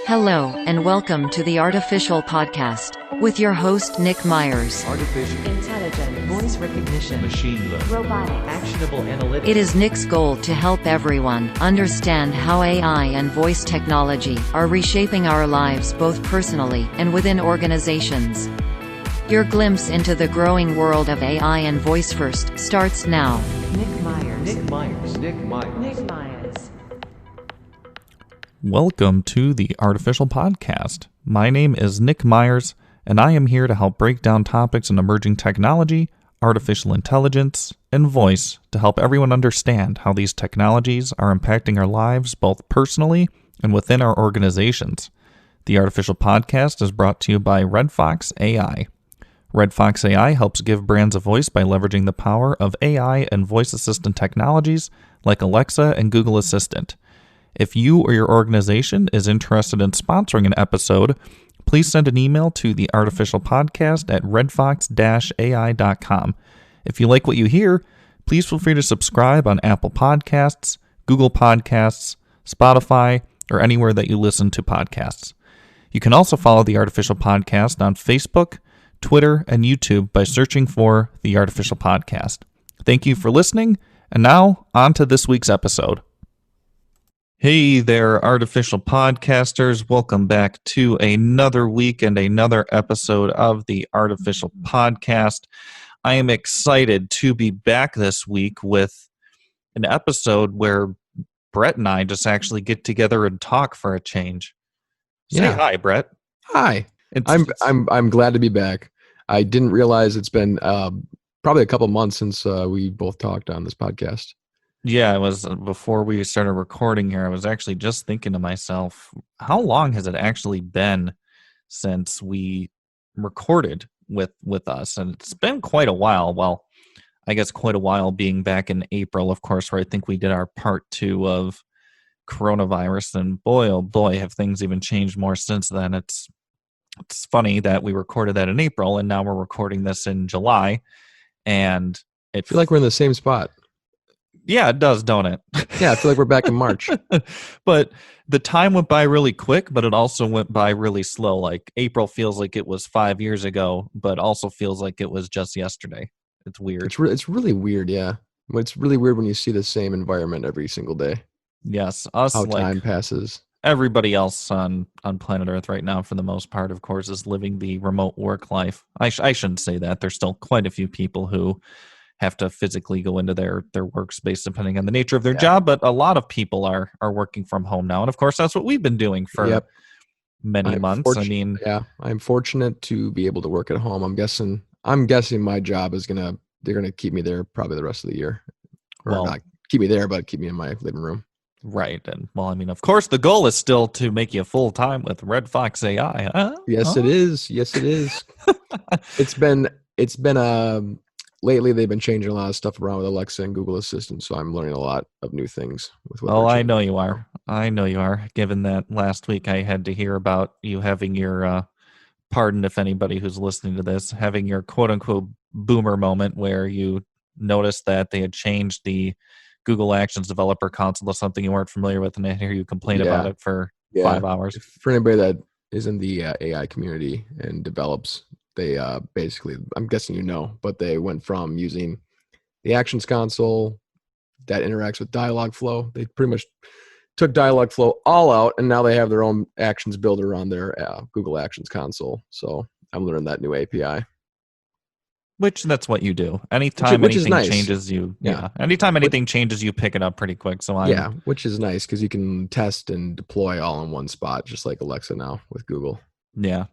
Hello, and welcome to the Artificial Podcast, with your host Nick Myers. Artificial Intelligence, voice recognition, machine learning, robotics, actionable analytics. It is Nick's goal to help everyone understand how AI and voice technology are reshaping our lives both personally and within organizations. Your glimpse into the growing world of AI and voice first starts now. Nick Myers. Nick Myers. Nick Myers. Nick Myers. Welcome to the Artificial Podcast. My name is Nick Myers, and I am here to help break down topics in emerging technology, artificial intelligence, and voice to help everyone understand how these technologies are impacting our lives both personally and within our organizations. The Artificial Podcast is brought to you by Red Fox AI. Red Fox AI helps give brands a voice by leveraging the power of AI and voice assistant technologies like Alexa and Google Assistant. If you or your organization is interested in sponsoring an episode, please send an email to the Artificial Podcast at redfox-ai.com. If you like what you hear, please feel free to subscribe on Apple Podcasts, Google Podcasts, Spotify, or anywhere that you listen to podcasts. You can also follow the Artificial Podcast on Facebook, Twitter, and YouTube by searching for the Artificial Podcast. Thank you for listening, and now on to this week's episode. Hey there, Artificial Podcasters. Welcome back to another week and another episode of the Artificial Podcast. I am excited to be back this week with an episode where Brett and I just actually get together and talk for a change. Say hi, Brett. Hi. I'm glad to be back. I didn't realize it's been probably a couple months since we both talked on this podcast. Yeah, it was before we started recording here. I was actually just thinking to myself, how long has it actually been since we recorded with us? And it's been quite a while. Well, I guess quite a while being back in April, of course, where I think we did our part 2 of coronavirus. And boy, oh boy, have things even changed more since then. It's funny that we recorded that in April and now we're recording this in July. And I feel like we're in the same spot. Yeah, it does, don't it? Yeah, I feel like we're back in March. But the time went by really quick, but it also went by really slow. Like April feels like it was 5 years ago, but also feels like it was just yesterday. It's weird. It's really weird, yeah. It's really weird when you see the same environment every single day. Yes, us, how like time passes. Everybody else on planet Earth right now, for the most part, of course, is living the remote work life. I shouldn't say that. There's still quite a few people who have to physically go into their workspace depending on the nature of their job, but a lot of people are working from home now. And of course, that's what we've been doing for many months. I mean, I'm fortunate to be able to work at home. I'm guessing my job is they're gonna keep me there probably the rest of the year. Or not keep me there, but keep me in my living room. Right. And well, I mean, of course, the goal is still to make you full time with Red Fox AI. Huh? Yes, it is. Yes, it is. It's been lately, they've been changing a lot of stuff around with Alexa and Google Assistant, so I'm learning a lot of new things. I know you are. I know you are. Given that last week I had to hear about you having your, pardon if anybody who's listening to this, having your quote-unquote boomer moment where you noticed that they had changed the Google Actions Developer Console to something you weren't familiar with, and I hear you complain about it for 5 hours. For anybody that is in the AI community and develops, they basically, I'm guessing but they went from using the Actions console that interacts with Dialogflow. They pretty much took Dialogflow all out, and now they have their own Actions builder on their Google Actions console. So I'm learning that new API. Which that's what you do. Anytime anything nice. Changes, anytime anything changes, you pick it up pretty quick. So which is nice because you can test and deploy all in one spot, just like Alexa now with Google. Yeah.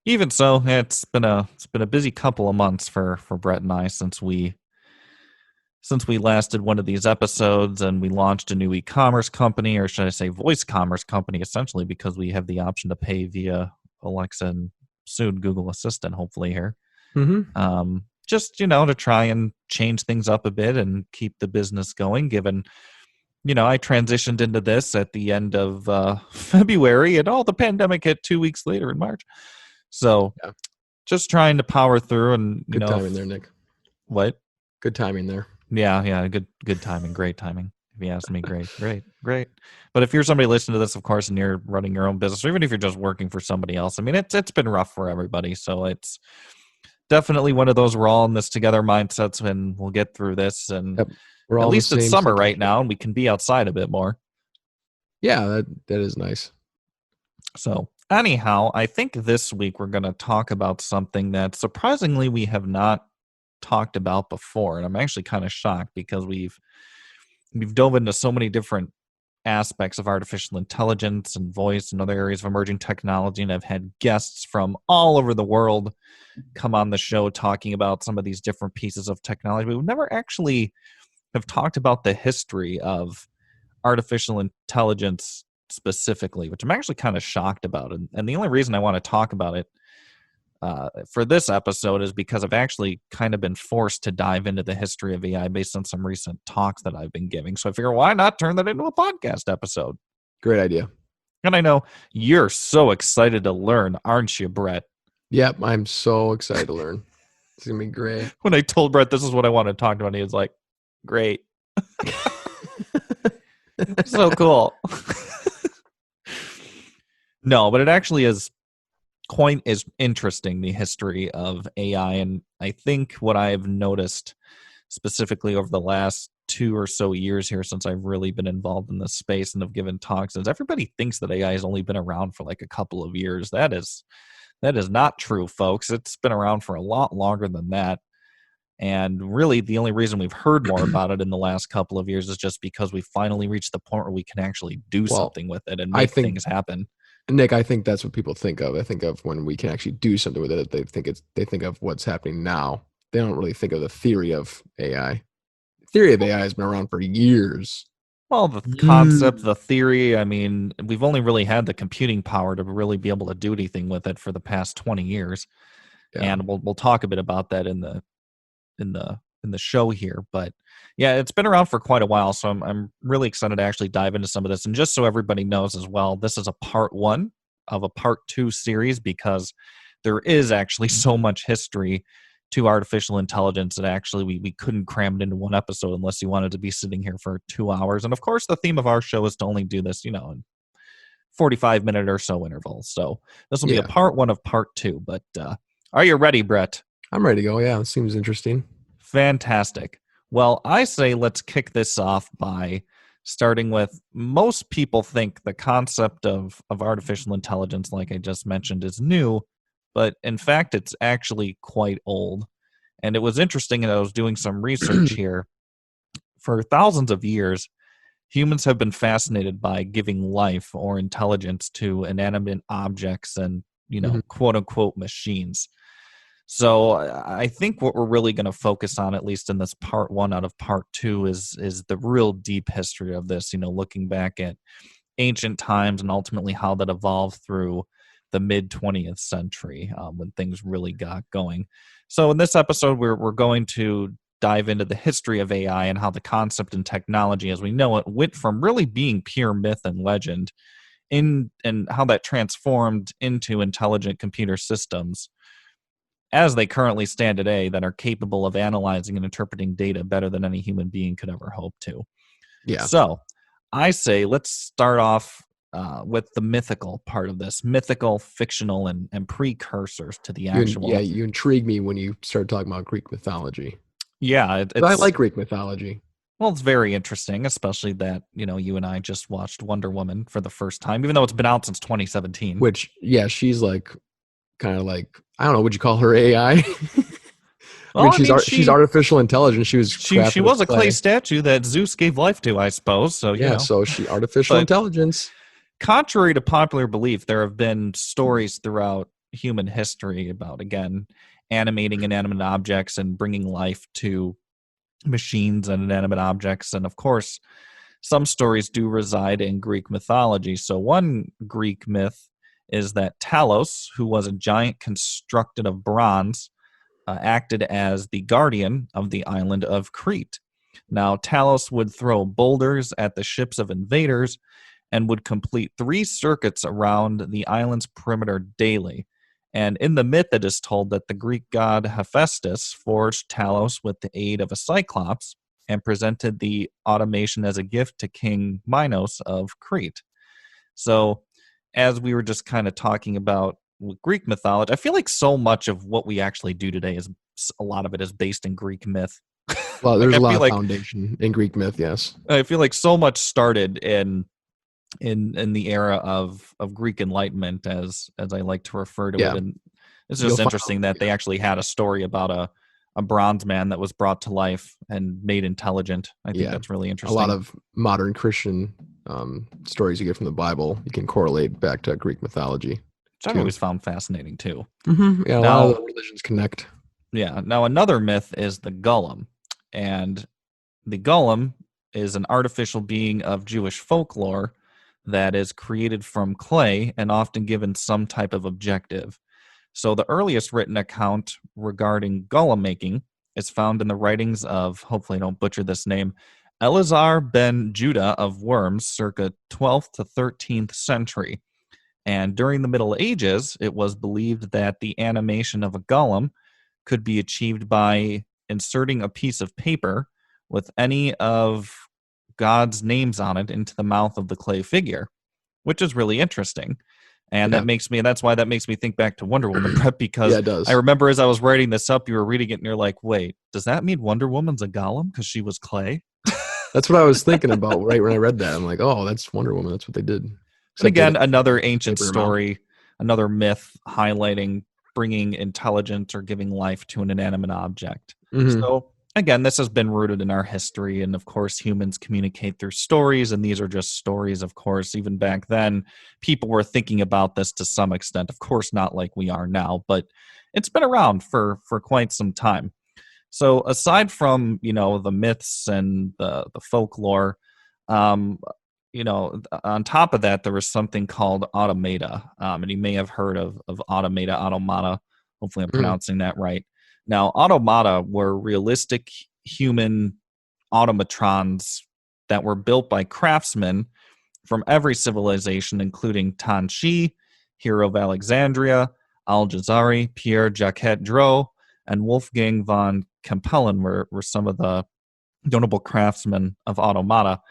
Even so, it's been a busy couple of months for Brett and I since we last did one of these episodes, and we launched a new e-commerce company, or should I say voice commerce company, essentially because we have the option to pay via Alexa and soon Google Assistant, hopefully here. Mm-hmm. Just to try and change things up a bit and keep the business going, given I transitioned into this at the end of February, and the pandemic hit 2 weeks later in March. So just trying to power through, and good timing there, Nick. What? Good timing there. Yeah, good timing, great timing. If you ask me, great. But if you're somebody listening to this, of course, and you're running your own business, or even if you're just working for somebody else, I mean, it's been rough for everybody. So it's definitely one of those we're all in this together mindsets, and we'll get through this. And Yep. We're at all in the least it's same summer sinking right ship. now, and we can be outside a bit more. Yeah, that is nice. So anyhow, I think this week we're going to talk about something that surprisingly we have not talked about before, and I'm actually kind of shocked because we've dove into so many different aspects of artificial intelligence and voice and other areas of emerging technology, and I've had guests from all over the world come on the show talking about some of these different pieces of technology. But we've never actually have talked about the history of artificial intelligence specifically, which I'm actually kind of shocked about. And the only reason I want to talk about it for this episode is because I've actually kind of been forced to dive into the history of AI based on some recent talks that I've been giving. So I figure, why not turn that into a podcast episode? Great idea. And I know you're so excited to learn, aren't you, Brett? Yep, I'm so excited to learn. It's gonna be great. When I told Brett this is what I want to talk about, he was like, great. So cool. No, but it actually is quite as interesting, the history of AI. And I think what I've noticed specifically over the last 2 or so years here since I've really been involved in this space and have given talks is everybody thinks that AI has only been around for like a couple of years. That is not true, folks. It's been around for a lot longer than that. And really, the only reason we've heard more about it in the last couple of years is just because we finally reached the point where we can actually do something with it and make things happen. Nick, I think that's what people think of. I think of when we can actually do something with it. They think of what's happening now. They don't really think of the theory of AI. The theory of AI has been around for years. Well, the concept, the theory, I mean, we've only really had the computing power to really be able to do anything with it for the past 20 years. Yeah. And we'll talk a bit about that in the show here. But yeah, it's been around for quite a while, so I'm really excited to actually dive into some of this. And just so everybody knows as well, this is a part 1 of a part 2 series because there is actually so much history to artificial intelligence that actually we couldn't cram it into one episode unless you wanted to be sitting here for 2 hours. And of course, the theme of our show is to only do this, in 45-minute or so intervals. So this will be a part 1 of part 2. But are you ready, Brett? I'm ready to go. Yeah, it seems interesting. Fantastic. Well, I say let's kick this off by starting with, most people think the concept of artificial intelligence, like I just mentioned, is new, but in fact, it's actually quite old. And it was interesting, and I was doing some research here. For thousands of years, humans have been fascinated by giving life or intelligence to inanimate objects and, quote unquote machines. So I think what we're really going to focus on, at least in this part 1 out of part 2, is the real deep history of this, looking back at ancient times and ultimately how that evolved through the mid-20th century when things really got going. So in this episode, we're going to dive into the history of AI and how the concept and technology as we know it went from really being pure myth and legend and how that transformed into intelligent computer systems as they currently stand today that are capable of analyzing and interpreting data better than any human being could ever hope to. Yeah. So I say let's start off with the mythical part of this, mythical, fictional, and precursors to the actual. You intrigue me when you start talking about Greek mythology. Yeah. I like Greek mythology. Well, it's very interesting, especially that, you and I just watched Wonder Woman for the first time, even though it's been out since 2017. Which, she's like, kind of like, I don't know, would you call her AI? Well, she's artificial intelligence. She was a clay statue that Zeus gave life to, I suppose. So so she artificial intelligence. Contrary to popular belief, there have been stories throughout human history about, again, animating inanimate objects and bringing life to machines and inanimate objects. And of course, some stories do reside in Greek mythology. So one Greek myth is that Talos, who was a giant constructed of bronze, acted as the guardian of the island of Crete. Now, Talos would throw boulders at the ships of invaders and would complete 3 circuits around the island's perimeter daily. And in the myth, it is told that the Greek god Hephaestus forged Talos with the aid of a cyclops, and presented the automation as a gift to King Minos of Crete. So, as we were just kind of talking about with Greek mythology, I feel like so much of what we actually do today is a lot of it is based in Greek myth. Well, Like there's I a lot feel of like foundation in Greek myth, yes. I feel like so much started in the era of Greek Enlightenment, as I like to refer to Yeah. it. And it's You'll just find interesting that they actually had a story about a bronze man that was brought to life and made intelligent. I think Yeah. that's really A interesting. lot of modern Christian stories you get from the Bible, you can correlate back to Greek mythology. which I've always found fascinating too. Yeah, a Now- lot of the religions connect. Yeah. Now another myth is the Gollum, and the Golem is an artificial being of Jewish folklore that is created from clay and often given some type of objective. So the earliest written account regarding Golem making is found in the writings of, hopefully I don't butcher this name, Eleazar ben Judah of Worms, circa 12th to 13th century. And during the Middle Ages, it was believed that the animation of a golem could be achieved by inserting a piece of paper with any of God's names on it into the mouth of the clay figure, which is really interesting. And Yeah. that's why that makes me think back to Wonder Woman, Brett, because Yeah, it does. I remember as I was writing this up, you were reading it and you're like, wait, does that mean Wonder Woman's a golem because she was clay? That's what I was thinking about right when I read that. I'm like, oh, that's Wonder Woman. That's what they did. And Except they again, didn't another ancient paper her mouth. story, another myth highlighting bringing intelligence or giving life to an inanimate object. Mhm. So, again, this has been rooted in our history. And of course, humans communicate through stories. And these are just stories, of course. Even back then, people were thinking about this to some extent. Of course, not like we are now, but it's been around for quite some time. So, aside from, the myths and the folklore, um, on top of that, there was something called automata, and you may have heard of automata. Hopefully, I'm pronouncing that right. Now, automata were realistic human automatrons that were built by craftsmen from every civilization, including Tanshi, Hero of Alexandria, Al-Jazari, Pierre Jacques Dreux, and Wolfgang von Kempelen were some of the notable craftsmen of automata.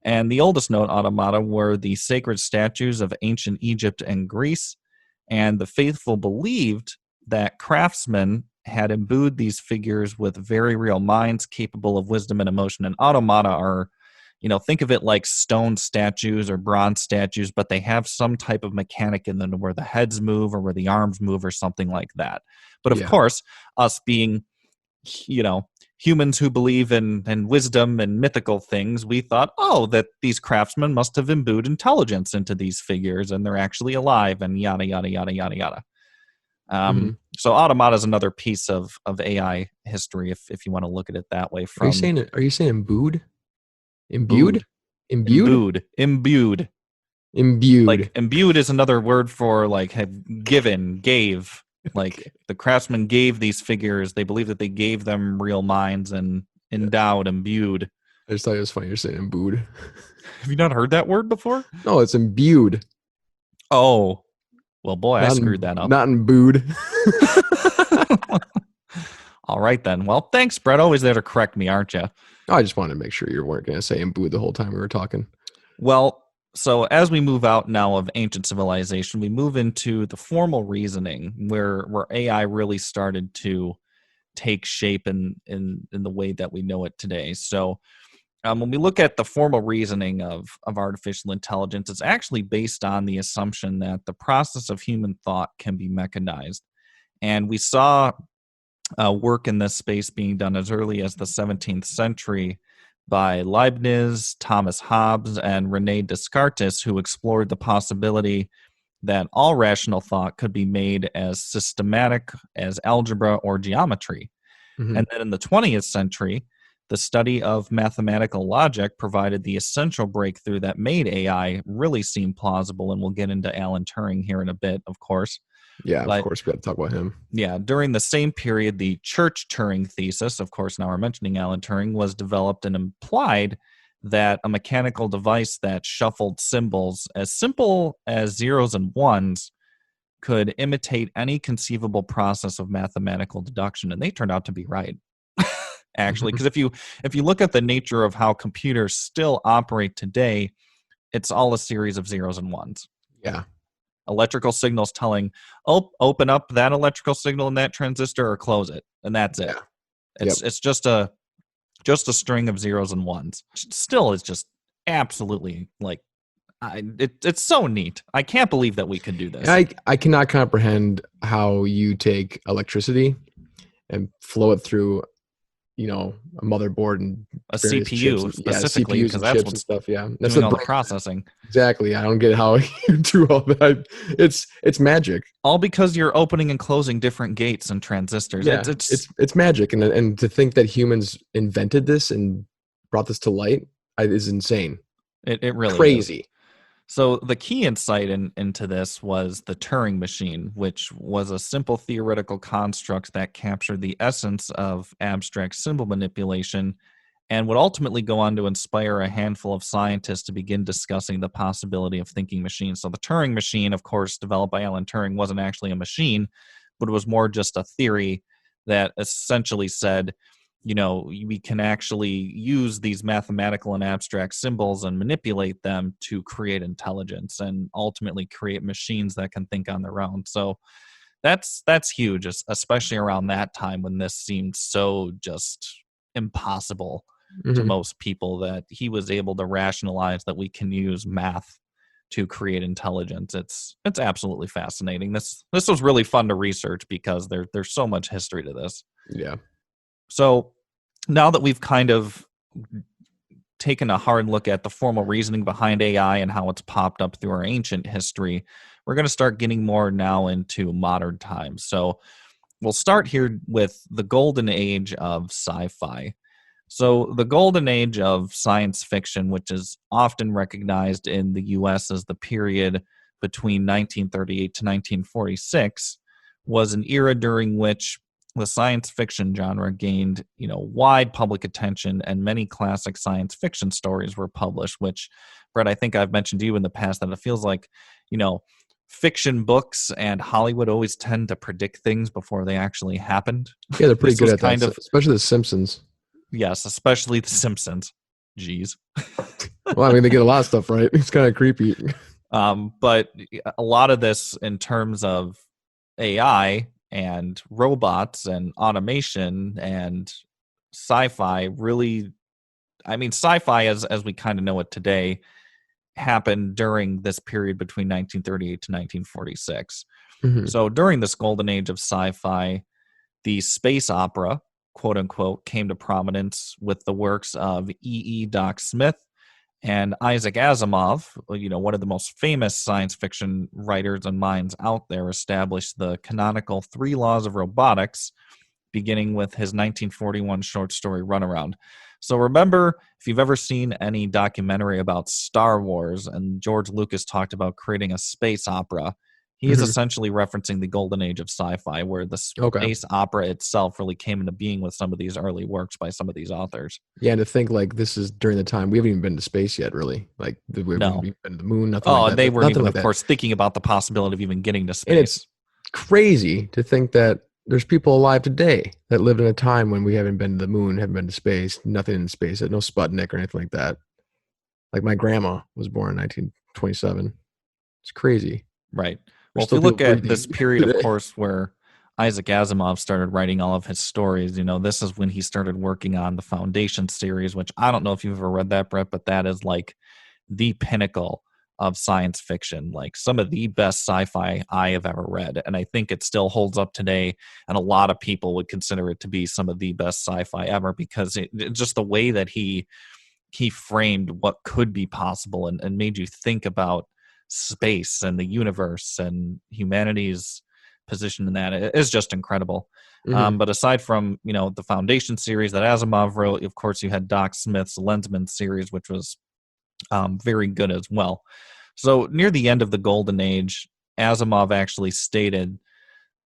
And the oldest known automata were the sacred statues of ancient Egypt and Greece. And the faithful believed that craftsmen had imbued these figures with very real minds capable of wisdom and emotion. And automata are, think of it like stone statues or bronze statues, but they have some type of mechanic in them where the heads move or where the arms move or something like that. But of Yeah. course, us being, humans who believe in wisdom and mythical things, we thought, that these craftsmen must have imbued intelligence into these figures and they're actually alive and yada, yada, yada, yada, yada. So automata is another piece of AI history, if you want to look at it that way. Are you saying imbued? Imbued. Imbued? Imbued. Imbued. Like imbued is another word for like have given, gave. Like Okay. the craftsmen gave these figures, they believe that they gave them real minds and endowed, imbued. I just thought it was funny you're saying imbued. Have you not heard that word before? No, it's imbued. Oh, well, boy, I screwed that up. Not imbued. All right, then. Well, thanks, Brett. Always there to correct me, aren't you? I just wanted to make sure you weren't going to say imbued the whole time we were talking. Well, so as we move out now of ancient civilization, we move into the formal reasoning where AI really started to take shape in the way that we know it today. So when we look at the formal reasoning of artificial intelligence, it's actually based on the assumption that the process of human thought can be mechanized. And we saw work in this space being done as early as the 17th century by Leibniz, Thomas Hobbes, and René Descartes, who explored the possibility that all rational thought could be made as systematic as algebra or geometry. Mhm. And then in the 20th century, the study of mathematical logic provided the essential breakthrough that made AI really seem plausible. And we'll get into Alan Turing here in a bit, of course. Yeah, But- of course, we got to talk about him. Yeah, during the same period, the Church-Turing thesis, of course, now we're mentioning Alan Turing, was developed and implied that a mechanical device that shuffled symbols as simple as zeros and ones could imitate any conceivable process of mathematical deduction, and they turned out to be right. actually, Mhm. because if you look at the nature of how computers still operate today, it's all a series of zeros and ones. Yeah. Electrical signals telling, oh, open up that electrical signal in that transistor or close it, and that's it. Yeah. Yep. It's just a string of zeros and ones. Still is just absolutely like it's so neat. I can't believe that we could do this. I cannot comprehend how you take electricity and flow it through, a motherboard and A various chips. CPU And, specifically, CPUs because and that's chips and what's stuff. Yeah, that's doing the all the brain. processing. Exactly. I don't get how you do all that. It's magic. All because you're opening and closing different gates and transistors. Yeah, it's magic, and to think that humans invented this and brought this to light is insane. it really is. Crazy. So the key insight into this was the Turing Machine, which was a simple theoretical construct that captured the essence of abstract symbol manipulation and would ultimately go on to inspire a handful of scientists to begin discussing the possibility of thinking machines. So the Turing Machine, of course, developed by Alan Turing, wasn't actually a machine, but it was more just a theory that essentially said, we can actually use these mathematical and abstract symbols and manipulate them to create intelligence and ultimately create machines that can think on their own. So that's huge, especially around that time when this seemed so just impossible to Mhm. most people, that he was able to rationalize that we can use math to create intelligence. It's absolutely fascinating. This was really fun to research because there's so much history to this. Yeah. So now that we've kind of taken a hard look at the formal reasoning behind AI and how it's popped up through our ancient history, we're going to start getting more now into modern times. So we'll start here with the golden age of sci-fi. So the golden age of science fiction, which is often recognized in the US as the period between 1938 to 1946, was an era during which the science fiction genre gained, wide public attention, and many classic science fiction stories were published, which, Brett, I think I've mentioned to you in the past that it feels like, fiction books and Hollywood always tend to predict things before they actually happened. Yeah, they're pretty This good was at that, kind of, especially The Simpsons. yes, especially The Simpsons. Jeez. Well, I mean, they get a lot of stuff right. It's kind of creepy. But a lot of this in terms of AI and robots and automation and sci-fi really, sci-fi as we kind of know it today happened during this period between 1938 to 1946. Mhm. So during this golden age of sci-fi, the space opera, quote unquote, came to prominence with the works of Doc Smith and Isaac Asimov. One of the most famous science fiction writers and minds out there, established the canonical 3 laws of robotics, beginning with his 1941 short story Runaround. So remember, if you've ever seen any documentary about Star Wars and George Lucas talked about creating a space opera, he is Mhm. essentially referencing the golden age of sci-fi, where the Okay. space opera itself really came into being with some of these early works by some of these authors. Yeah, and to think like this is during the time we haven't even been to space yet, really. Like we haven't No. even been to the moon, nothing like Oh, that. they weren't Nothing even, like of that. course, thinking about the possibility of even getting to And space. it's crazy to think that there's people alive today that lived in a time when we haven't been to the moon, haven't been to space, nothing in space, no Sputnik or anything like that. Like my grandma was born in 1927. It's crazy. Right. There's Well, if you still people look at breathing this period, of today. course, where Isaac Asimov started writing all of his stories, this is when he started working on the Foundation series, which I don't know if you've ever read that, Brett, but that is like the pinnacle of science fiction, like some of the best sci-fi I have ever read. And I think it still holds up today. And a lot of people would consider it to be some of the best sci-fi ever, because just the way that he framed what could be possible and made you think about space and the universe and humanity's position in that is just incredible. Mhm. But aside from the Foundation series that Asimov wrote, of course you had Doc Smith's Lensman series, which was very good as well. So near the end of the Golden Age, Asimov actually stated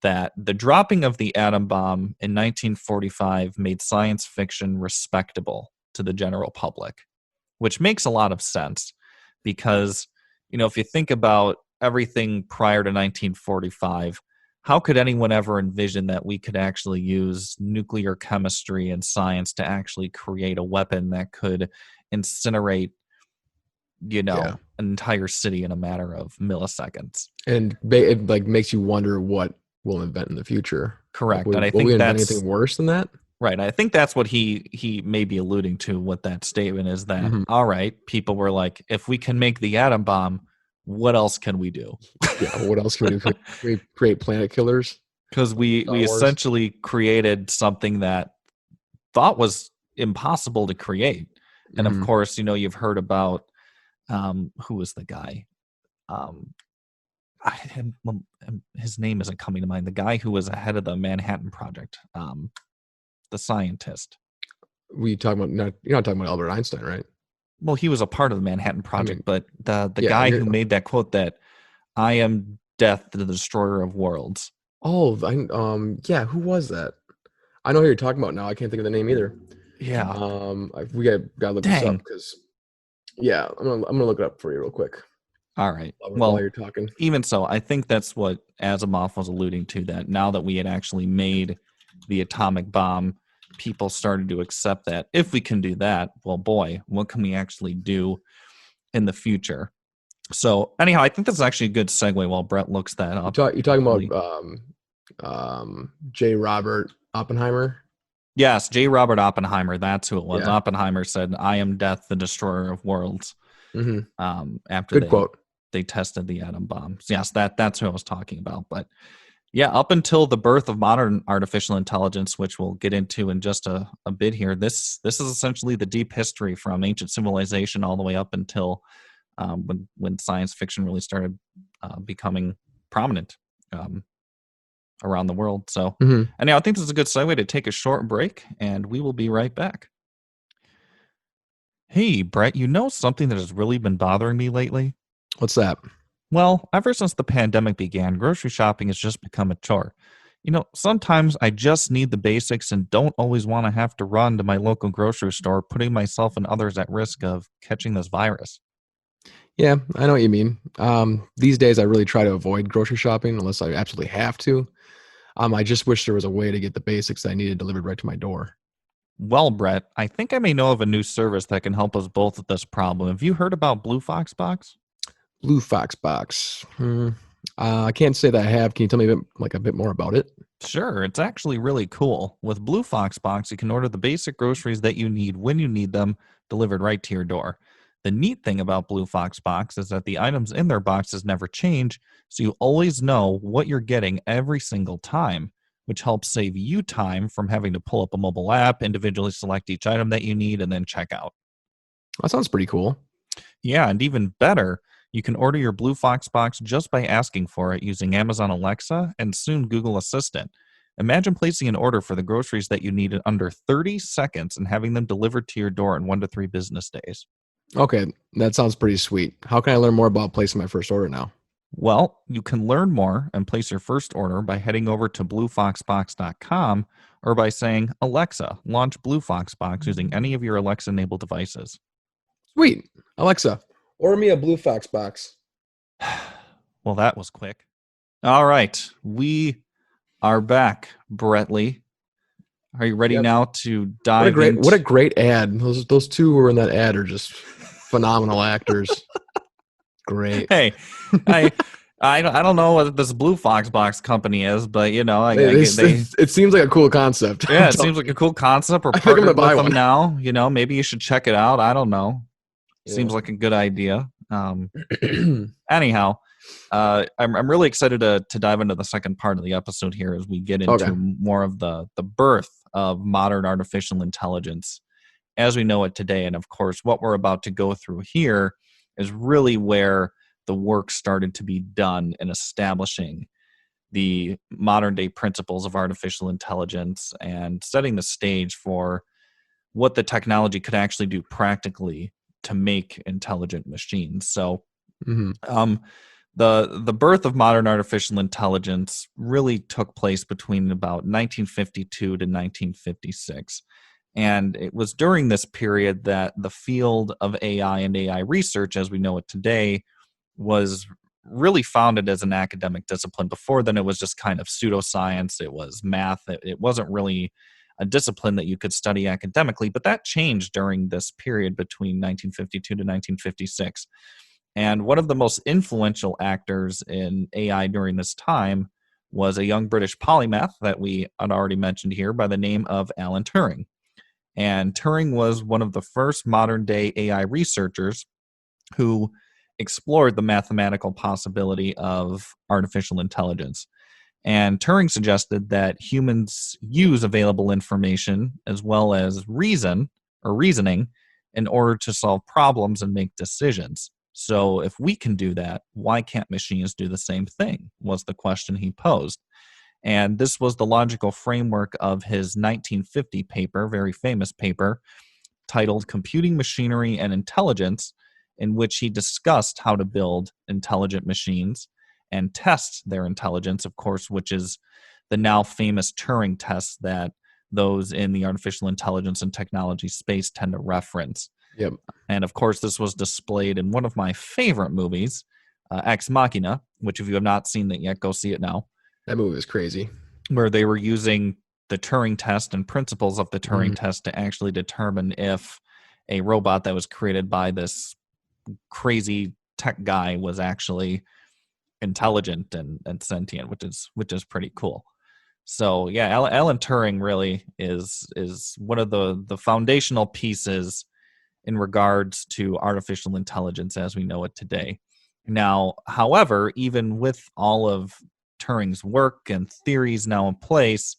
that the dropping of the atom bomb in 1945 made science fiction respectable to the general public, which makes a lot of sense because, if you think about everything prior to 1945, how could anyone ever envision that we could actually use nuclear chemistry and science to actually create a weapon that could incinerate, Yeah. an entire city in a matter of milliseconds? And it like makes you wonder what we'll invent in the future. Correct. Like, And I will think we invent that's anything worse than that? right. I think that's what he may be alluding to with that statement is that, Mhm. all right, people were like, if we can make the atom bomb, what else can we do? Yeah. What else can we do? Can we create planet killers? Because we Star Wars? essentially created something that thought was impossible to create. And of Mhm. course, you've heard about who was the guy? Um, his name isn't coming to mind. The guy who was ahead of the Manhattan Project, the scientist. We talking about you're not talking about Albert Einstein, right? Well, he was a part of the Manhattan Project, but the yeah, guy you're- who made that quote that I am death, the destroyer of worlds. Oh, yeah. Who was that? I know who you're talking about now. I can't think of the name either. Yeah. We gotta look this Dang. up because, yeah, I'm gonna look it up for you real quick All right. while Well, you're talking. even so, I think that's what Asimov was alluding to, that now that we had actually made the atomic bomb, people started to accept that if we can do that, well, boy, what can we actually do in the future? So anyhow, I think that's actually a good segue while Brett looks that up. You're talking about J. Robert Oppenheimer. Yes, J. Robert Oppenheimer. That's who it was. Yeah. Oppenheimer said, "I am death, the destroyer of worlds." Hmm. After Good quote. they tested the atom bomb. So yes, that's who I was talking about. But yeah, up until the birth of modern artificial intelligence, which we'll get into in just a bit here, this is essentially the deep history from ancient civilization all the way up until when science fiction really started becoming prominent around the world. So, Hmm. anyhow, I think this is a good segue to take a short break, and we will be right back. Hey, Brett, something that has really been bothering me lately? What's that? Well, ever since the pandemic began, grocery shopping has just become a chore. Sometimes I just need the basics and don't always want to have to run to my local grocery store, putting myself and others at risk of catching this virus. Yeah, I know what you mean. These days I really try to avoid grocery shopping unless I absolutely have to. I just wish there was a way to get the basics I needed delivered right to my door. Well, Brett, I think I may know of a new service that can help us both with this problem. Have you heard about Blue Fox Box? Blue Fox Box. I can't say that I have. Can you tell me a bit more about it? Sure, it's actually really cool. With Blue Fox Box, you can order the basic groceries that you need when you need them, delivered right to your door. The neat thing about Blue Fox Box is that the items in their boxes never change, so you always know what you're getting every single time, which helps save you time from having to pull up a mobile app, individually select each item that you need, and then check out. That sounds pretty cool. Yeah, and even better, you can order your Blue Fox box just by asking for it using Amazon Alexa and soon Google Assistant. Imagine placing an order for the groceries that you need in under 30 seconds and having them delivered to your door in 1 to 3 business days. Okay, that sounds pretty sweet. How can I learn more about placing my first order now? Well, you can learn more and place your first order by heading over to bluefoxbox.com or by saying, Alexa, launch Blue Fox Box using any of your Alexa-enabled devices. Sweet. Alexa, order me a Blue Fox Box. Well, that was quick. All right, we are back, Brettley. Are you ready now to dive into... What a great ad. Those two who were in that ad are just phenomenal actors. Great. Hey, I don't know what this Blue Fox Box company is, but it seems like a cool concept. Yeah, it seems like a cool concept. We're I think I'm partnered gonna buy with them one. now. Maybe you should check it out. I don't know. Seems Yeah. like a good idea. Anyhow, I'm really excited to dive into the second part of the episode here as we get into more of the birth of modern artificial intelligence as we know it today. And of course, what we're about to go through here is really where the work started to be done in establishing the modern day principles of artificial intelligence and setting the stage for what the technology could actually do practically to make intelligent machines. So the birth of modern artificial intelligence really took place between about 1952 to 1956. And it was during this period that the field of AI and AI research, as we know it today, was really founded as an academic discipline. Before then, it was just kind of pseudoscience. It was math. It wasn't really a discipline that you could study academically, but that changed during this period between 1952 to 1956. And one of the most influential actors in AI during this time was a young British polymath that we had already mentioned here by the name of Alan Turing. And Turing was one of the first modern day AI researchers who explored the mathematical possibility of artificial intelligence. And Turing suggested that humans use available information as well as reasoning in order to solve problems and make decisions. So if we can do that, why can't machines do the same thing? Was the question he posed. And this was the logical framework of his 1950 paper, very famous paper, titled Computing Machinery and Intelligence, in which he discussed how to build intelligent machines and test their intelligence, of course, which is the now famous Turing test that those in the artificial intelligence and technology space tend to reference. Yep. And of course, this was displayed in one of my favorite movies, Ex Machina, which if you have not seen that yet, go see it now. That movie was crazy. Where they were using the Turing test and principles of the Turing test to actually determine if a robot that was created by this crazy tech guy was actually intelligent and sentient, which is pretty cool. So yeah, Alan Turing really is one of the foundational pieces in regards to artificial intelligence as we know it today. Now, however, even with all of Turing's work and theories now in place,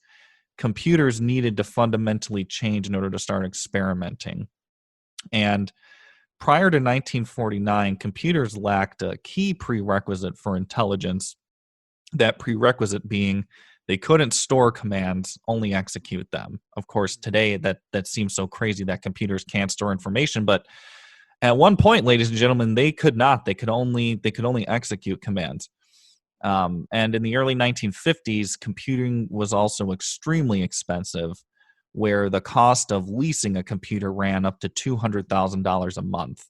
computers needed to fundamentally change in order to start experimenting. And prior to 1949, computers lacked a key prerequisite for intelligence, that prerequisite being they couldn't store commands, only execute them. Of course, today that seems so crazy that computers can't store information, but at one point, ladies and gentlemen, they could not. They could only execute commands. And in the early 1950s, computing was also extremely expensive, where the cost of leasing a computer ran up to $200,000 a month.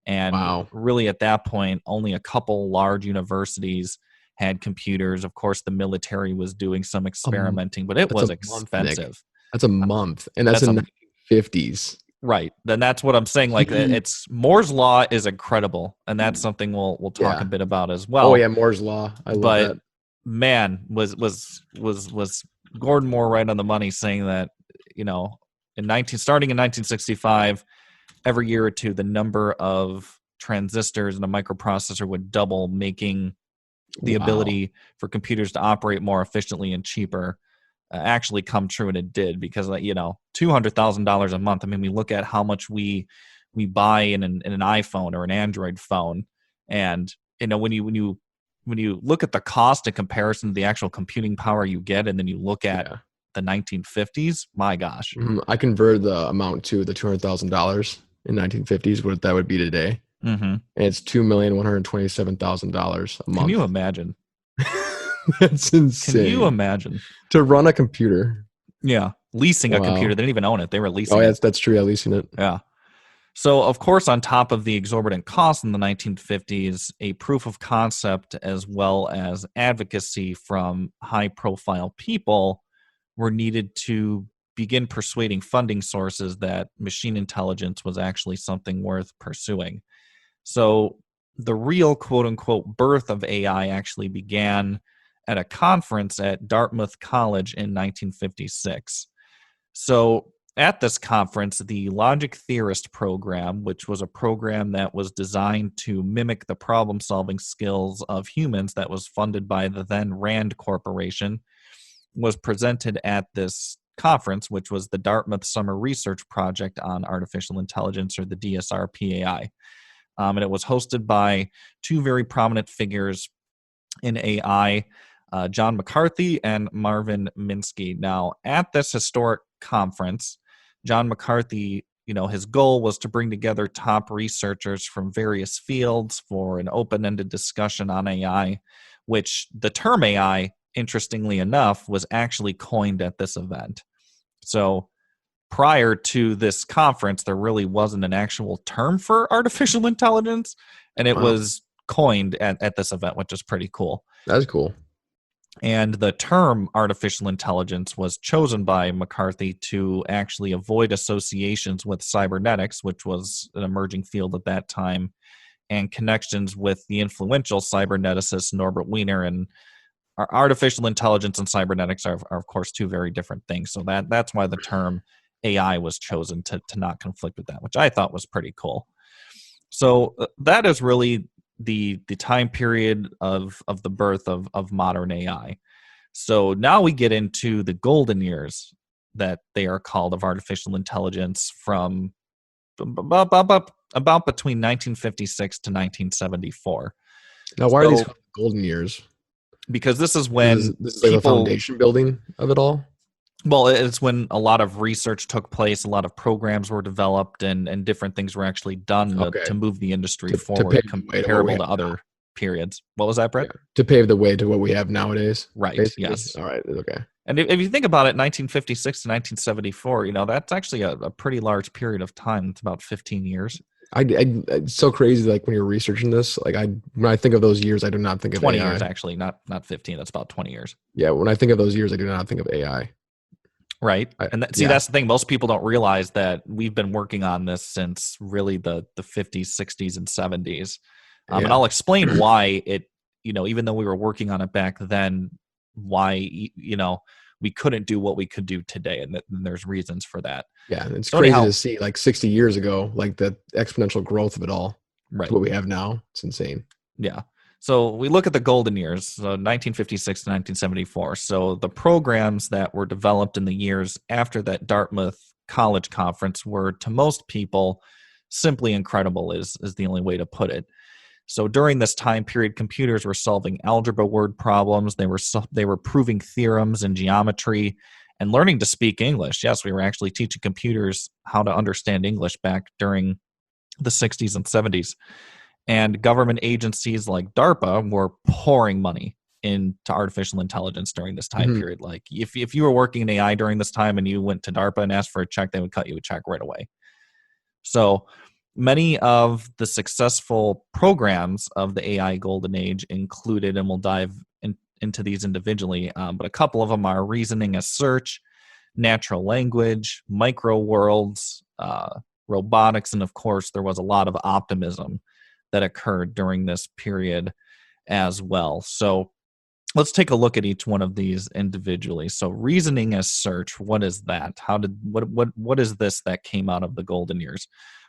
And Wow. really at that point, only a couple large universities had computers. Of course, the military was doing some experimenting, but it was expensive. That's a month, and that's in the 50s. Right. Then that's what I'm saying. Like, it's Moore's law is incredible, and that's something we'll talk a bit about as well. Oh yeah, Moore's law. I love that. Man, was Gordon Moore right on the money saying that, you know, starting in 1965, every year or two, the number of transistors in a microprocessor would double, making the ability for computers to operate more efficiently and cheaper actually come true, and it did, because $200,000 a month. I mean, we look at how much we buy in an iPhone or an Android phone, and when you look at the cost in comparison to the actual computing power you get, and then you look at the 1950s, my gosh. I converted the amount to the $200,000 in 1950s, what that would be today. And it's $2,127,000 a month. Can you imagine? That's insane. Can you imagine? To run a computer. Yeah. Leasing a computer. They didn't even own it. They were leasing it. That's true. Yeah, leasing it. Yeah. So, of course, on top of the exorbitant costs in the 1950s, a proof of concept as well as advocacy from high-profile people were needed to begin persuading funding sources that machine intelligence was actually something worth pursuing. So the real quote-unquote birth of AI actually began at a conference at Dartmouth College in 1956. So at this conference, the Logic Theorist program, which was a program that was designed to mimic the problem-solving skills of humans that was funded by the then Rand Corporation, was presented at this conference, which was the Dartmouth Summer Research Project on Artificial Intelligence, or the DSR-PAI. And it was hosted by two very prominent figures in AI, John McCarthy and Marvin Minsky. Now, at this historic conference, John McCarthy, his goal was to bring together top researchers from various fields for an open-ended discussion on AI, which the term AI, interestingly enough, was actually coined at this event. So prior to this conference, there really wasn't an actual term for artificial intelligence, and it was coined at this event, which is pretty cool. That's cool. And the term artificial intelligence was chosen by McCarthy to actually avoid associations with cybernetics, which was an emerging field at that time, and connections with the influential cyberneticist Norbert Wiener. And artificial intelligence and cybernetics are of course, two very different things. So that's why the term AI was chosen to not conflict with that, which I thought was pretty cool. So that is really the time period of the birth of modern AI. So now we get into the golden years that they are called of artificial intelligence from about between 1956 to 1974. Now, why are these called golden years? Because this is when this is like the foundation building of it all. Well, it's when a lot of research took place, a lot of programs were developed, and different things were actually done to move the industry forward, comparable to other periods. What was that, Brett? Yeah. To pave the way to what we have nowadays. Right. Basically. Yes. All right. Okay. And if you think about it, 1956 to 1974, that's actually a pretty large period of time. It's about 15 years. It's so crazy. Like when you're researching this, like when I think of those years, I do not think of 20 AI. years, actually, not 15. That's about 20 years. Yeah. When I think of those years, I do not think of AI. Right. And that's the thing. Most people don't realize that we've been working on this since really the 50s, 60s, and 70s. And I'll explain why it, even though we were working on it back then, why, we couldn't do what we could do today. And there's reasons for that. Yeah. It's crazy to see like 60 years ago, like the exponential growth of it all. Right. To what we have now. It's insane. Yeah. So we look at the golden years, so 1956 to 1974. So the programs that were developed in the years after that Dartmouth College conference were, to most people, simply incredible is the only way to put it. So during this time period, computers were solving algebra word problems. They were proving theorems in geometry and learning to speak English. Yes, we were actually teaching computers how to understand English back during the 60s and 70s. And government agencies like DARPA were pouring money into artificial intelligence during this time period. Like if you were working in AI during this time and you went to DARPA and asked for a check, they would cut you a check right away. So many of the successful programs of the AI golden age included, and we'll dive into these individually, but a couple of them are reasoning as search, natural language, micro worlds, robotics, and of course there was a lot of optimism that occurred during this period as well. So let's take a look at each one of these individually. So reasoning as search, what is that? What is this that came out of the golden years?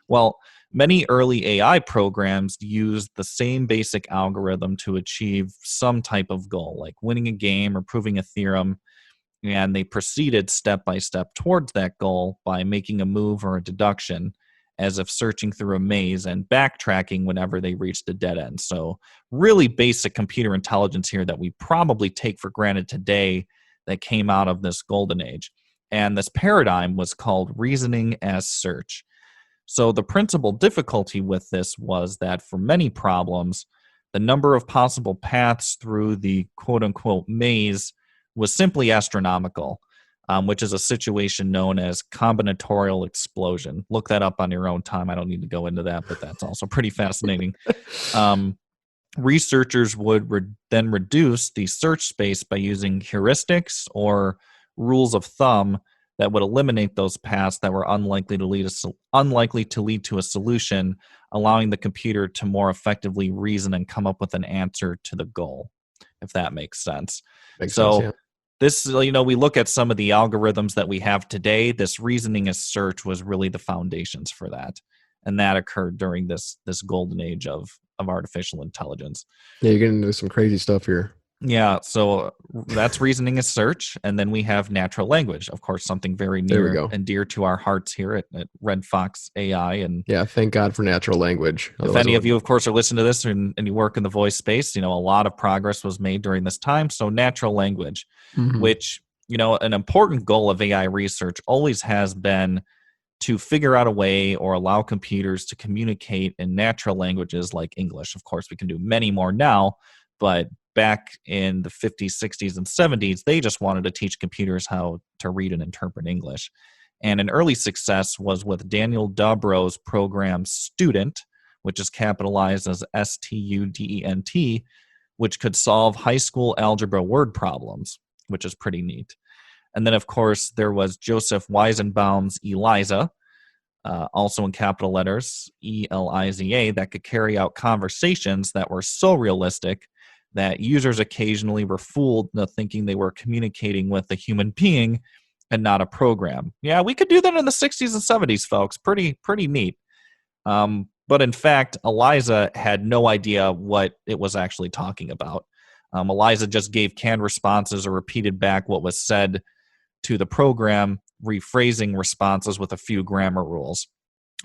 Well, many early AI programs used the same basic algorithm to achieve some type of goal, like winning a game or proving a theorem, and they proceeded step by step towards that goal by making a move or a deduction, as if searching through a maze and backtracking whenever they reached a dead end. So really basic computer intelligence here that we probably take for granted today that came out of this golden age. And this paradigm was called reasoning as search. So the principal difficulty with this was that for many problems, the number of possible paths through the quote-unquote maze was simply astronomical. Which is a situation known as combinatorial explosion. Look that up on your own time. I don't need to go into that, but that's also pretty fascinating. Researchers would then reduce the search space by using heuristics or rules of thumb that would eliminate those paths that were unlikely to lead to a solution, allowing the computer to more effectively reason and come up with an answer to the goal, if that makes sense. Makes sense, yeah. This, we look at some of the algorithms that we have today. This reasoning as search was really the foundations for that. And that occurred during this golden age of artificial intelligence. Yeah, you're getting into some crazy stuff here. Yeah, so that's reasoning as search. And then we have natural language, of course, something very near and dear to our hearts here at Red Fox AI. And yeah, thank God for natural language. If any of you, of course, are listening to this and you work in the voice space, a lot of progress was made during this time. So natural language, which, an important goal of AI research always has been to figure out a way or allow computers to communicate in natural languages like English. Of course, we can do many more now, but back in the 50s, 60s, and 70s, they just wanted to teach computers how to read and interpret English. And an early success was with Daniel Dobrow's program Student, which is capitalized as STUDENT, which could solve high school algebra word problems, which is pretty neat. And then, of course, there was Joseph Weizenbaum's ELIZA, also in capital letters, ELIZA, that could carry out conversations that were so realistic that users occasionally were fooled into thinking they were communicating with a human being and not a program. Yeah, we could do that in the 60s and 70s, folks. Pretty neat. But in fact, ELIZA had no idea what it was actually talking about. ELIZA just gave canned responses or repeated back what was said to the program, rephrasing responses with a few grammar rules.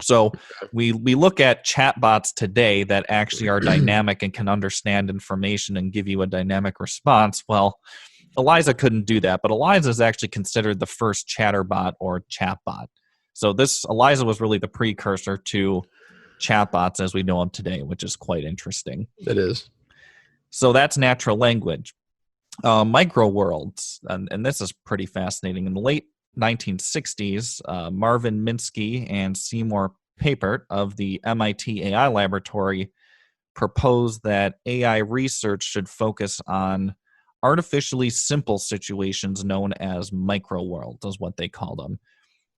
So we look at chatbots today that actually are dynamic and can understand information and give you a dynamic response. Well, ELIZA couldn't do that, but ELIZA is actually considered the first chatterbot or chatbot. So this ELIZA was really the precursor to chatbots as we know them today, which is quite interesting. It is. So that's natural language. Micro worlds, and this is pretty fascinating. In the late 1960s, Marvin Minsky and Seymour Papert of the MIT AI laboratory proposed that AI research should focus on artificially simple situations known as micro worlds, is what they called them.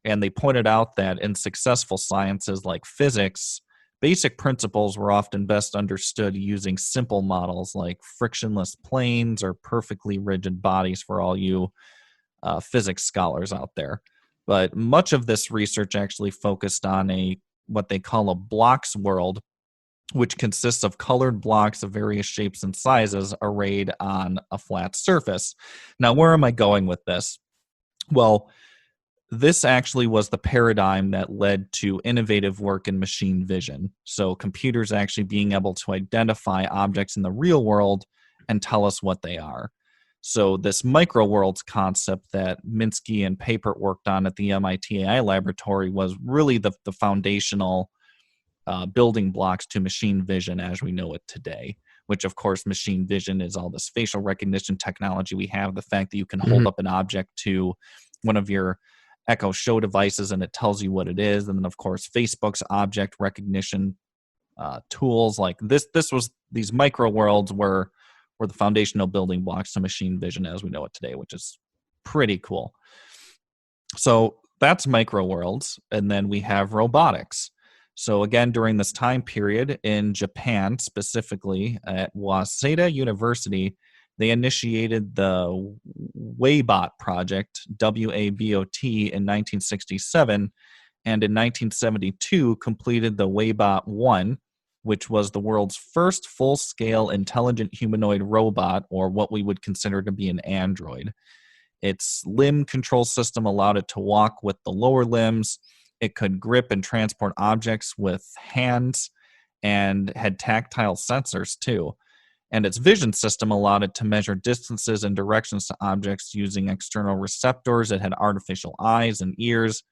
And they pointed out that in successful sciences like physics, basic principles were often best understood using simple models like frictionless planes or perfectly rigid bodies for all you physics scholars out there. But much of this research actually focused on what they call a blocks world, which consists of colored blocks of various shapes and sizes arrayed on a flat surface. Now, where am I going with this? Well, this actually was the paradigm that led to innovative work in machine vision. So computers actually being able to identify objects in the real world and tell us what they are. So this micro worlds concept that Minsky and Papert worked on at the MIT AI laboratory was really the foundational building blocks to machine vision as we know it today, which of course machine vision is all this facial recognition technology we have, the fact that you can hold up an object to one of your Echo Show devices and it tells you what it is. And then of course Facebook's object recognition tools like these micro worlds were the foundational building blocks to machine vision as we know it today, which is pretty cool. So that's micro worlds. And then we have robotics. So again, during this time period in Japan, specifically at Waseda University, they initiated the Waybot project, WABOT, in 1967, and in 1972 completed the Waybot 1, which was the world's first full-scale intelligent humanoid robot, or what we would consider to be an android. Its limb control system allowed it to walk with the lower limbs. It could grip and transport objects with hands and had tactile sensors too. And its vision system allowed it to measure distances and directions to objects using external receptors. It had artificial eyes and ears.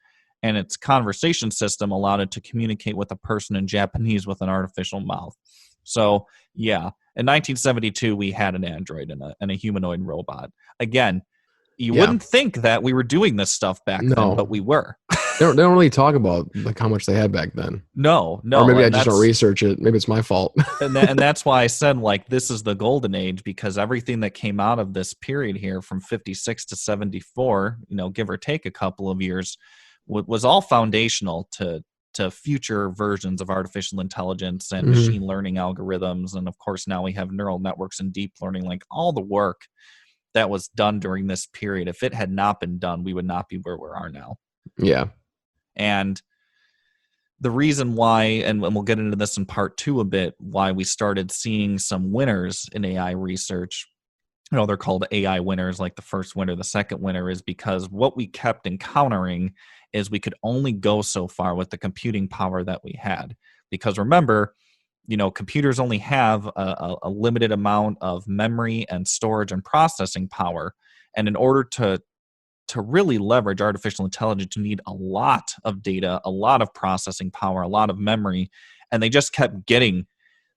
And its conversation system allowed it to communicate with a person in Japanese with an artificial mouth. So, yeah, in 1972, we had an android and a humanoid robot. Again, you wouldn't think that we were doing this stuff back then, but we were. They don't really talk about like how much they had back then. No. Or maybe I just don't research it. Maybe it's my fault. and that's why I said like this is the golden age, because everything that came out of this period here from 56 to 74, give or take a couple of years, was all foundational to future versions of artificial intelligence and machine learning algorithms. And of course, now we have neural networks and deep learning, like all the work that was done during this period. If it had not been done, we would not be where we are now. Yeah. And the reason why, and we'll get into this in part 2 a bit, why we started seeing some winners in AI research, they're called AI winners, like the first winner, the second winner, is because what we kept encountering is we could only go so far with the computing power that we had. Because remember, computers only have a limited amount of memory and storage and processing power. And in order to really leverage artificial intelligence, you need a lot of data, a lot of processing power, a lot of memory. And they just kept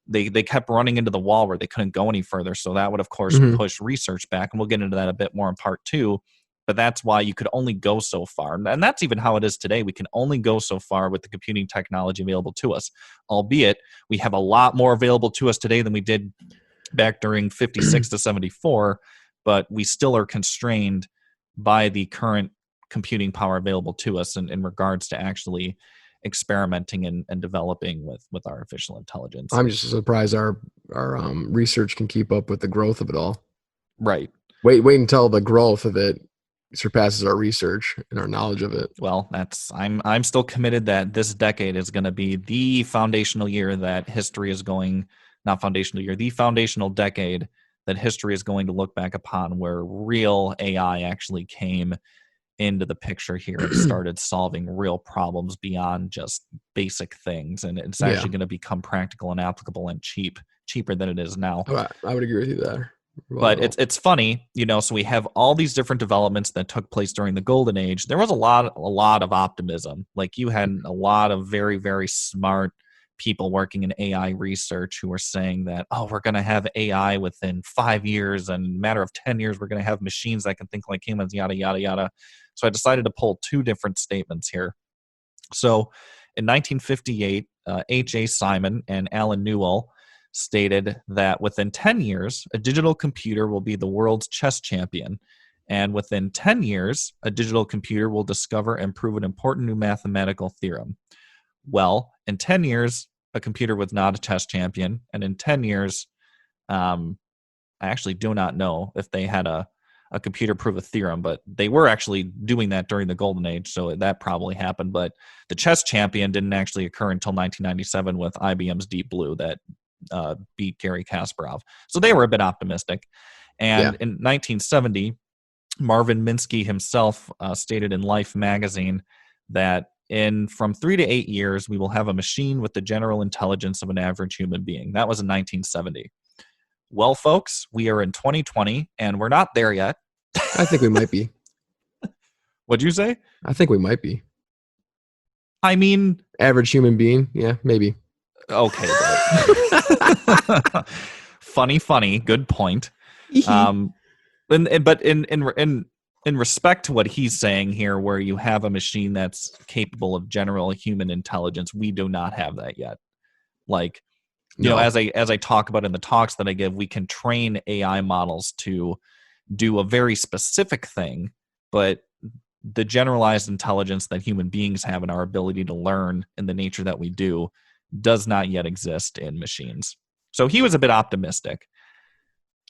they kept running into the wall where they couldn't go any further. So that would, of course, push research back. And we'll get into that a bit more in part 2. but that's why you could only go so far. And that's even how it is today. We can only go so far with the computing technology available to us, albeit we have a lot more available to us today than we did back during 56 to 74, but we still are constrained by the current computing power available to us in regards to actually experimenting and developing with artificial intelligence. I'm just surprised our research can keep up with the growth of it all. Right. Wait until the growth of it surpasses our research and our knowledge of it. Well, I'm still committed that this decade is going to be the foundational year that history is going, not foundational year, the foundational decade that history is going to look back upon, where real AI actually came into the picture here and started solving real problems beyond just basic things. And it's actually going to become practical and applicable and cheaper than it is now. I would agree with you there. But it's funny, so we have all these different developments that took place during the Golden Age. There was a lot of optimism. Like, you had a lot of very, very smart people working in AI research who were saying that, we're going to have AI within 5 years, and in a matter of 10 years, we're going to have machines that can think like humans, yada, yada, yada. So I decided to pull two different statements here. So in 1958, H.A. Simon and Alan Newell stated that within 10 years, a digital computer will be the world's chess champion. And within 10 years, a digital computer will discover and prove an important new mathematical theorem. Well, in 10 years, a computer was not a chess champion. And in 10 years, I actually do not know if they had a computer prove a theorem, but they were actually doing that during the Golden Age, so that probably happened. But the chess champion didn't actually occur until 1997 with IBM's Deep Blue that beat Garry Kasparov. So they were a bit optimistic. And in 1970, Marvin Minsky himself stated in Life magazine that from 3 to 8 years, we will have a machine with the general intelligence of an average human being. That was in 1970. Well, folks, we are in 2020, and we're not there yet. I think we might be. What'd you say? I think we might be. I mean, average human being. Yeah, maybe. Okay. Funny. Good point. But in respect to what he's saying here, where you have a machine that's capable of general human intelligence, we do not have that yet. Like, as I talk about in the talks that I give, we can train AI models to do a very specific thing, but the generalized intelligence that human beings have and our ability to learn in the nature that we do does not yet exist in machines. So he was a bit optimistic.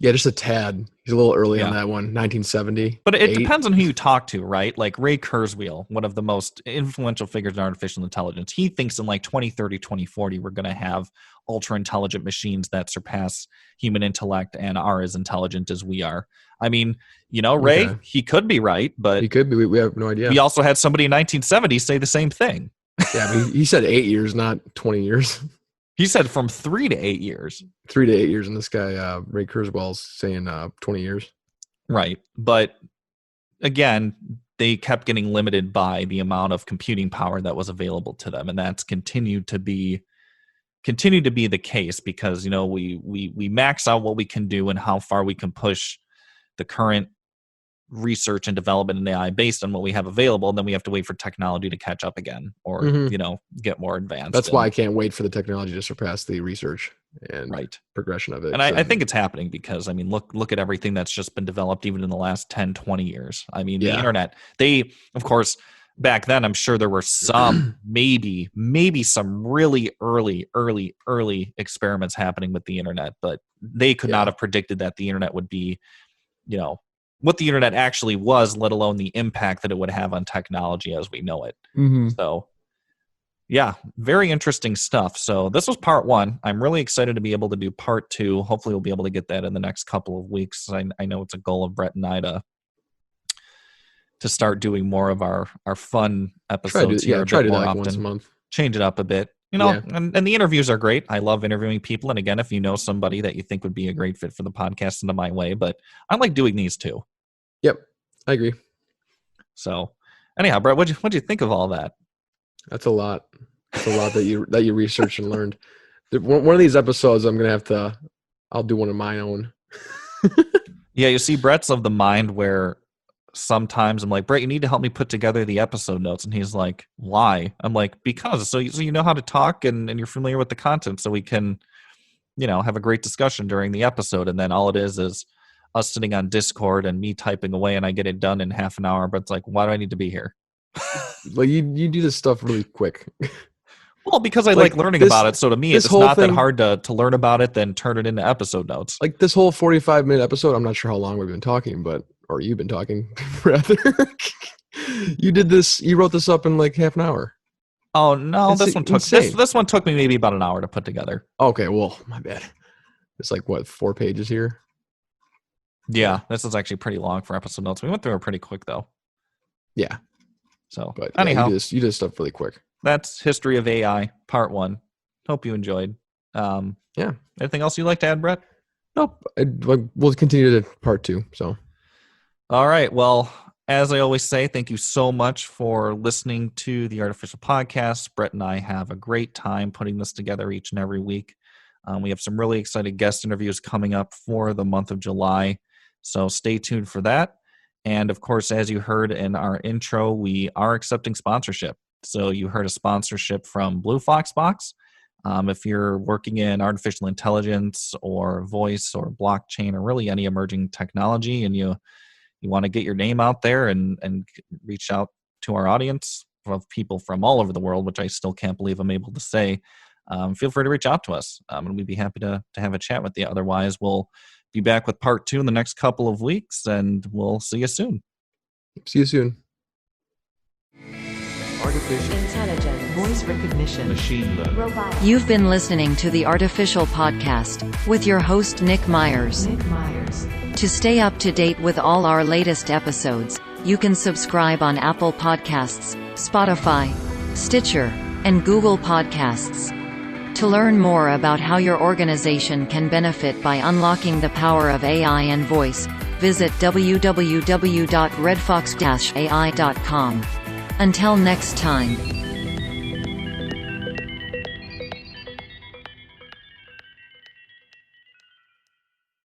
Yeah, just a tad. He's a little early on that one, 1970. But it depends on who you talk to, right? Like Ray Kurzweil, one of the most influential figures in artificial intelligence, he thinks in like 2030, 2040, we're going to have ultra-intelligent machines that surpass human intellect and are as intelligent as we are. I mean, Ray, he could be right, but he could be. We have no idea. We also had somebody in 1970 say the same thing. Yeah, but he said 8 years, not 20 years. He said from 3 to 8 years. 3 to 8 years, and this guy, Ray Kurzweil's saying 20 years. Right. But again, they kept getting limited by the amount of computing power that was available to them. And that's continued to be the case because, we max out what we can do and how far we can push the current research and development in AI based on what we have available, and then we have to wait for technology to catch up again or get more advanced. That's why I can't wait for the technology to surpass the research and progression of it. And I think it's happening because look at everything that's just been developed even in the last 10, 20 years. I mean, the internet, of course, back then I'm sure there were some maybe some really early experiments happening with the internet, but they could not have predicted that the internet would be, what the internet actually was, let alone the impact that it would have on technology as we know it. Mm-hmm. So, yeah, very interesting stuff. So this was part 1. I'm really excited to be able to do part 2. Hopefully we'll be able to get that in the next couple of weeks. I know it's a goal of Brett and I to start doing more of our fun episodes here. Try to do more like often. once a month. Change it up a bit. And the interviews are great. I love interviewing people. And again, if you know somebody that you think would be a great fit for the podcast, send them my way. But I like doing these too. Yep, I agree. So, anyhow, Brett, what'd you think of all that? That's a lot. That's a lot that you researched and learned. One of these episodes, I'm gonna I'll do one of my own. Yeah, you see, Brett's of the mind where sometimes I'm like, Brett, you need to help me put together the episode notes. And he's like, why? I'm like, because so you know how to talk and you're familiar with the content, so we can, have a great discussion during the episode. And then all it is us sitting on Discord and me typing away, and I get it done in half an hour. But it's like, why do I need to be here? Like you do this stuff really quick. Well, because I like learning about it. So to me, it's not that hard to learn about it, then turn it into episode notes. Like this whole 45-minute episode, I'm not sure how long we've been talking, or you've been talking, rather. You wrote this up in like half an hour. Oh no, this one took me maybe about an hour to put together. Okay, well, my bad. It's like what, 4 pages here? Yeah, this is actually pretty long for episode notes. We went through it pretty quick though. Yeah. So, but anyhow, you did stuff really quick. That's History of AI, Part 1. Hope you enjoyed. Yeah. Anything else you'd like to add, Brett? Nope. We'll continue to Part 2. So. All right. Well, as I always say, thank you so much for listening to the Artificial Podcast. Brett and I have a great time putting this together each and every week. We have some really exciting guest interviews coming up for the month of July, so stay tuned for that. And of course, as you heard in our intro, we are accepting sponsorship. So you heard a sponsorship from Blue Fox Box. If you're working in artificial intelligence or voice or blockchain or really any emerging technology, and you want to get your name out there and reach out to our audience of people from all over the world, which I still can't believe I'm able to say, feel free to reach out to us, and we'd be happy to have a chat with you. Otherwise, we'll be back with Part 2 in the next couple of weeks, and we'll see you soon. See you soon. Artificial intelligence, voice recognition, Machine learning. robotics. You've been listening to the Artificial Podcast with your host, Nick Myers. To stay up to date with all our latest episodes, you can subscribe on Apple Podcasts, Spotify, Stitcher, and Google Podcasts. To learn more about how your organization can benefit by unlocking the power of AI and voice, visit www.redfox-ai.com. Until next time.